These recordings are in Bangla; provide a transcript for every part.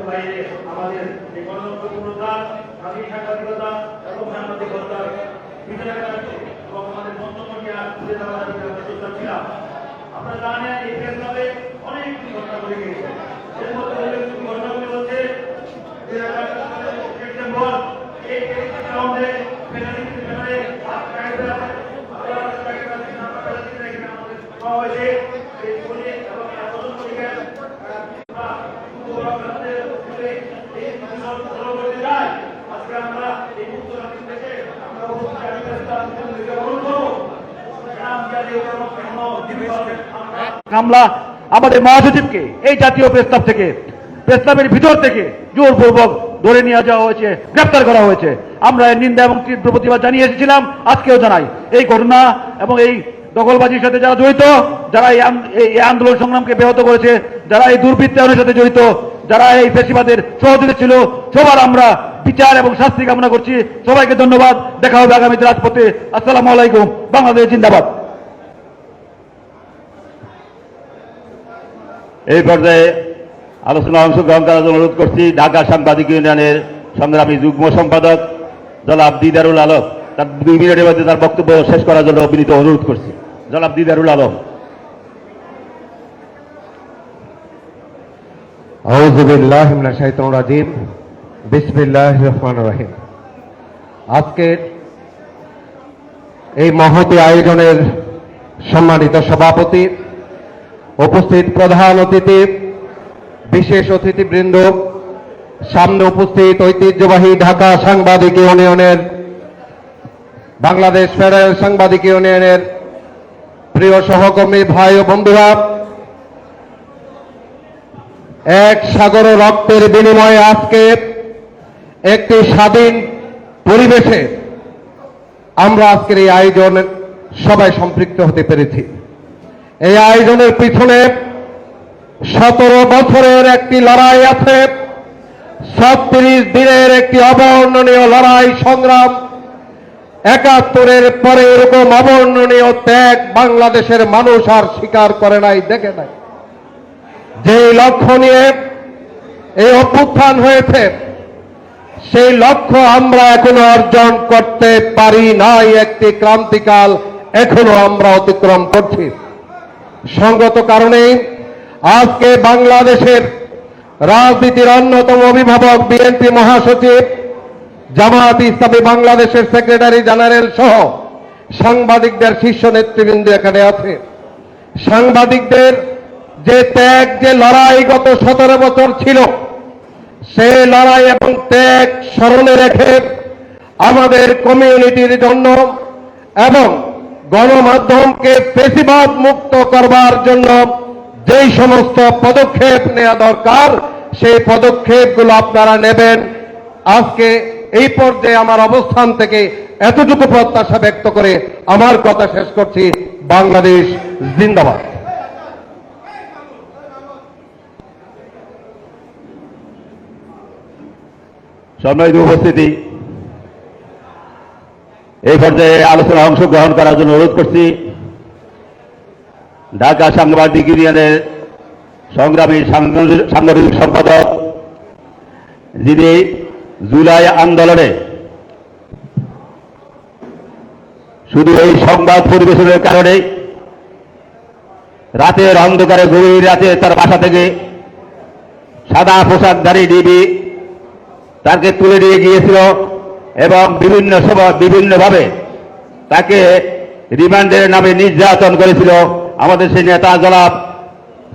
বাইরে আমাদের এই গণতন্ত্রপূর্ণতা, স্বাধীন সাংবাদিকতা এবং সাংবাদিকতার ভিতরে রাখছে এবং আমাদের মন্তব্যটা তুলে দেওয়ার চেষ্টা ছিলাম। আপনারা জানেন এই প্রেস ক্লাবে অনেক ঘটনা ঘটে গিয়েছে। এর মধ্যে উল্লেখযোগ্য ঘটনাগুলি হচ্ছে 2007 সেপ্টেম্বর এই গ্রাউন্ডে মামলা আমাদের মহাসচিবকে এই জাতীয় প্রস্তাব থেকে প্রস্তাবের ভিতর থেকে জোরপূর্বক ধরে নিয়ে যাওয়া হয়েছে, গ্রেফতার করা হয়েছে। আমরা এর নিন্দা এবং তীব্র প্রতিবাদ জানিয়ে এসেছিলাম, আজকেও জানাই। এই ঘটনা এবং এই দখলবাজির সাথে যারা জড়িত, যারা এই আন্দোলন সংগ্রামকে ব্যাহত করেছে, যারা এই দুর্বৃত্তায়নের সাথে জড়িত, যারা এই ফ্যাসিবাদের সহযোগী ছিল, সবার আমরা বিচার এবং শাস্তি কামনা করছি। সবাইকে ধন্যবাদ। দেখা হবে আগামীতে রাজপথে। আসসালামু আলাইকুম। বাংলাদেশ জিন্দাবাদ। এই পর্যায়ে আলোচনা অংশগ্রহণ করার জন্য অনুরোধ করছি ঢাকা সাংবাদিক ইউনিয়নের সংগ্রামী যুগ্ম সম্পাদক জনাব দিদারুল আলম। তার 2 মিনিটের মধ্যে তার বক্তব্য শেষ করার জন্য বিনীত অনুরোধ করছি। জনাব দিদারুল আলম। আউযু বিল্লাহি মিনাশ শাইতানির রাজিম। বিসমিল্লাহির রহমানির রহিম। আজকের এই মহতী আয়োজনের সম্মানিত সভাপতি, উপস্থিত প্রধান অতিথি, বিশেষ অতিথিবৃন্দ, সামনে উপস্থিত ঐতিহ্যবাহী ঢাকা সাংবাদিক ইউনিয়নের, বাংলাদেশ ফেডারেল সাংবাদিক ইউনিয়নের প্রিয় সহকর্মী ভাই ও বন্ধুরা, এক সাগর রক্তের বিনিময়ে আজকে একটি স্বাধীন পরিবেশে আমরা আজকের এই আয়োজন সবাই সম্পৃক্ত হতে পেরেছি। এই আয়োজনের পিছনে 17 বছরের একটি লড়াই আছে, 36 দিনের একটি অবর্ণনীয় লড়াই সংগ্রাম। 71-এর পরে এরকম অবর্ণনীয় ত্যাগ বাংলাদেশের মানুষ আর স্বীকার করে নাই, দেখে নাই। যে লক্ষ্য নিয়ে এই অভ্যুত্থান হয়েছে, সেই লক্ষ্য আমরা এখনো অর্জন করতে পারি নাই। একটি ক্রান্তিকাল এখনো আমরা অতিক্রম করছি। সঙ্গত কারণেই আজকে বাংলাদেশের রাজনীতির অন্যতম অভিভাবক বিএনপি মহাসচিব, জামায়াত ইসলামী বাংলাদেশের সেক্রেটারি জেনারেল সহ সাংবাদিকদের শীর্ষ নেতৃবৃন্দ এখানে আছে। সাংবাদিকদের যে ত্যাগ, যে লড়াই গত 17 বছর ছিল, সেই লড়াই এবং ত্যাগ স্মরণে রেখে আমাদের কমিউনিটির জন্য এবং গণমাধ্যমকে ফ্যাসিবাদ মুক্ত করবার জন্য যেই সমস্ত পদক্ষেপ নেওয়া দরকার, সেই পদক্ষেপগুলো আপনারা নেবেন। আজকে এই পর্যায়ে আমার অবস্থান থেকে এতটুকু প্রত্যাশা ব্যক্ত করে আমার কথা শেষ করছি। বাংলাদেশ জিন্দাবাদ। সম্মানিত উপস্থিতি, এই পর্যায়ে আলোচনা অংশগ্রহণ করার জন্য অনুরোধ করছি ঢাকা সাংবাদিক ইউনিয়নের সংগ্রামী সাংগঠনিক সম্পাদক, যিনি জুলাই আন্দোলনে শুধু এই সংবাদ পরিবেশনের কারণে রাতের অন্ধকারে, গভীর রাতে তার বাসা থেকে সাদা পোশাকধারী ডিবি তাকে তুলে নিয়ে গিয়েছিল এবং বিভিন্নভাবে তাকে রিমান্ডের নামে নির্যাতন করেছিল আমাদের সেই নেতা জনাব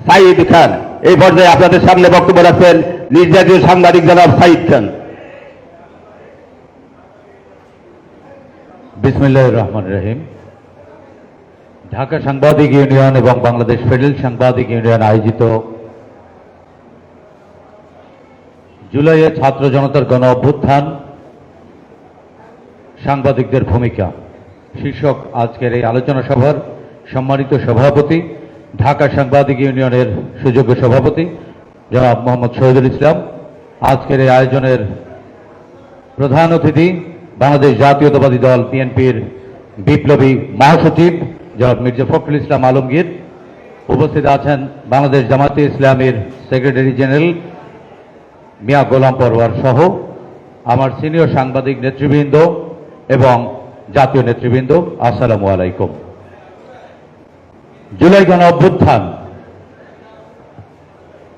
সাইদ খান। এই পর্যায়ে আপনাদের সামনে বক্তব্য রাখছেন নির্যাতিত সাংবাদিক জনাব সাইদ খান। বিসমিল্লাহির রহমানির রহিম। ঢাকা সাংবাদিক ইউনিয়ন এবং বাংলাদেশ ফেডারেল সাংবাদিক ইউনিয়ন আয়োজিত জুলাইয়ে ছাত্র জনতার গণ অভ্যুত্থান, সাংবাদিকদের ভূমিকা শীর্ষক আজকের এই আলোচনা সভার সম্মানিত সভাপতি, ঢাকা সাংবাদিক ইউনিয়নের সুযোগ্য সভাপতি জনাব মোহাম্মদ শহীদুল ইসলাম, আজকের এই আয়োজনের প্রধান অতিথি বাংলাদেশ জাতীয়তাবাদী দল বিএনপির বিপ্লবী মহাসচিব জনাব মির্জা ফখরুল ইসলাম আলমগীর, উপস্থিত আছেন বাংলাদেশ জামায়াতে ইসলামীর সেক্রেটারি জেনারেল মিয়া গোলাম পরওয়ার সহ আমার সিনিয়র সাংবাদিক নেতৃবৃন্দ এবং জাতীয় নেতৃবৃন্দ, আসসালামু আলাইকুম। জুলাই গণ অভ্যুত্থান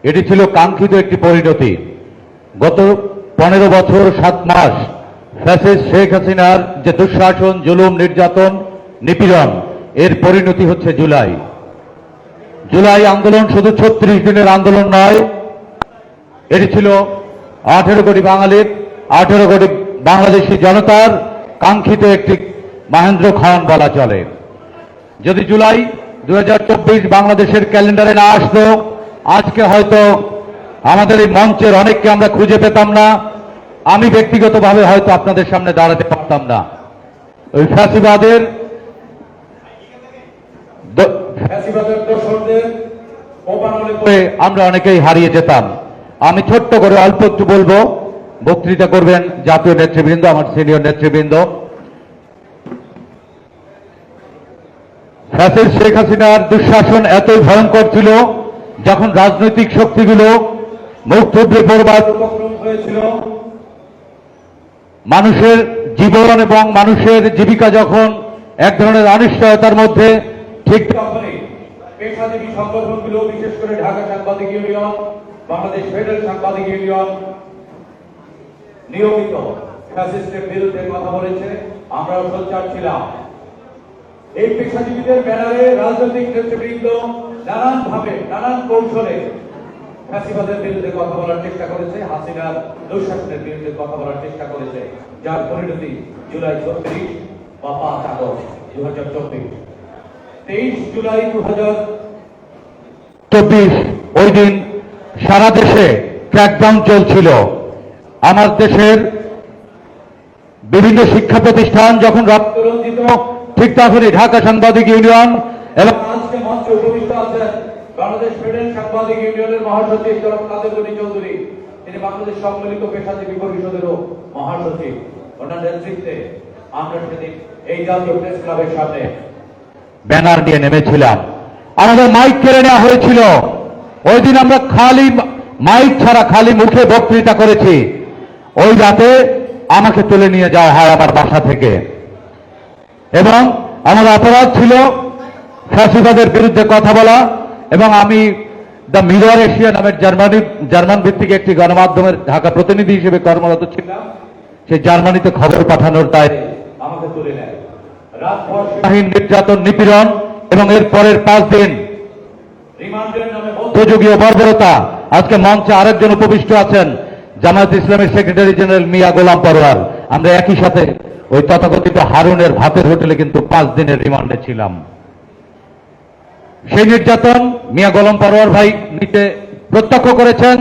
এটি ছিল কাঙ্ক্ষিত একটি পরিণতি। গত 15 বছর 7 মাস ফ্যাসিস্ট শেখ হাসিনার যে দুঃশাসন, জুলুম, নির্যাতন, নিপীড়ন, এর পরিণতি হচ্ছে জুলাই। জুলাই আন্দোলন শুধু 36 দিনের আন্দোলন নয়, এটি ছিল 18 কোটি বাঙালির, 18 কোটি বাংলাদেশি জনতার কাঙ্ক্ষিত একটি মাহেন্দ্রক্ষণ বলা চলে। যদি জুলাই 2024 বাংলাদেশের ক্যালেন্ডারে না আসতো, আজকে হয়তো আমাদের এই মঞ্চের অনেককে আমরা খুঁজে পেতাম না। আমি ব্যক্তিগতভাবে হয়তো আপনাদের সামনে দাঁড়াতে পারতাম না। ওই ফ্যাসিবাদের দোসরদের কপালে পড়ে আমরা অনেকেই হারিয়ে যেতাম। আমি ছোট্ট করে অল্প একটু বলবো, বক্তৃতা করবেন জাতীয় নেতৃবৃন্দ, আমার সিনিয়র নেতৃবৃন্দ। ফ্যাসিস্ট শেখ হাসিনার দুঃশাসন এতই ভয়ঙ্কর ছিল, যখন রাজনৈতিক শক্তিগুলো মুখ থুবড়ে পড়বার উপক্রম হয়েছিল, মানুষের জীবন এবং মানুষের জীবিকা যখন এক ধরনের অনিশ্চয়তার মধ্যে, ঠিক তখনই পেশাজীবী সংগঠনগুলো, বিশেষ করে ঢাকা সাংবাদিক ইউনিয়ন, বাংলাদেশ ফেডারেল সাংবাদিক ইউনিয়ন নিয়মিত ফ্যাসিস্টের বিরুদ্ধে কথা বলেছে। আমরাও সোচ্চার ছিলাম। এই পেশাজীবীদের ব্যানারে রাজনৈতিক নেতৃবৃন্দ নানানভাবে, নানান কৌশলে ফ্যাসিবাদের বিরুদ্ধে কথা বলার চেষ্টা করেছে, হাসিনার দুঃশাসনের বিরুদ্ধে কথা বলার চেষ্টা করেছে, যার পরিণতি জুলাই 36 বা 5 আগস্ট 2024। 23 জুলাই 2024 ওই দিন সারা দেশে ক্র্যাকডাউন চলছিল। আমার দেশের বিভিন্ন শিক্ষা প্রতিষ্ঠান যখন রক্তরঞ্জিত, ঠিক তখনই ঢাকা সাংবাদিক ইউনিয়ন এবং আজকে মঞ্চে উপবিষ্ট আছেন বাংলাদেশ ফেডারেল সাংবাদিক ইউনিয়নের মহাসচিব জনাব কাদের গনি চৌধুরী, তিনি বাংলাদেশ সম্মিলিত পেশাজীবী পরিষদেরও মহাসচিব। ওনার নেতৃত্বে আমরা সেদিন এই জাতীয় প্রেস ক্লাবের সামনে ব্যানার নিয়ে নেমেছিলাম। আমাদের মাইক কেড়ে নেওয়া হয়েছিল। ওই দিন আমরা খালি মাইক ছাড়া খালি মুখে বক্তৃতা করেছি। ওই রাতে আমাকে তুলে নিয়ে যাওয়া হয় আমার বাসা থেকে, এবং আমার অপরাধ ছিল ফ্যাসিবাদের বিরুদ্ধে কথা বলা। এবং আমি দ্য মিরর এশিয়া নামের জার্মান ভিত্তিক একটি গণমাধ্যমের ঢাকা প্রতিনিধি হিসেবে কর্মরত ছিলাম। সেই জার্মানিতে খবর পাঠানোর দায় আমাকে তুলে নেয়। রাতভর নির্যাতন, নিপীড়ন এবং এর পরের 5 দিন রিমান্ডের নামে মধ্যযুগীয় বর্বরতা। আজকে মঞ্চে আরেকজন উপবিষ্ট আছেন, জামায়াত ইসলামের সেক্রেটারি জেনারেল মিয়া গোলাম পরওয়ার। আমরা একই সাথে ওই তথাকথিত হারুনের ভাতের হোটেলে কিন্তু 5 দিনের রিমান্ডে ছিলাম। সেই নির্যাতন মিয়া গোলাম পরওয়ার ভাই নিতে প্রত্যক্ষ করেছেন।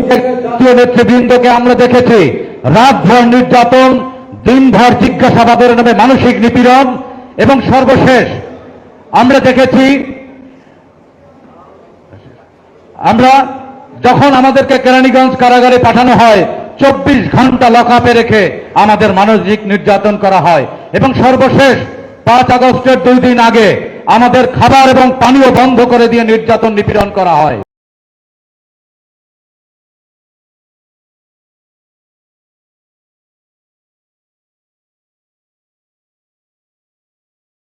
জাতীয় নেতৃবৃন্দকে আমরা দেখেছি রাতভর নির্যাতন, দিনভর জিজ্ঞাসাবাদের নামে মানসিক নিপীড়ন, এবং সর্বশেষ আমরা দেখেছি আমরা যখন আমাদেরকে কেরানীগঞ্জ কারাগারে পাঠানো হয়, 24 ঘন্টা লকআপে রেখে আমাদের মানসিক নির্যাতন করা হয়। এবং সর্বশেষ 5 আগস্টের 2 দিন আগে আমাদের খাবার এবং পানীয় বন্ধ করে দিয়ে নির্যাতন, নিপীড়ন করা হয়।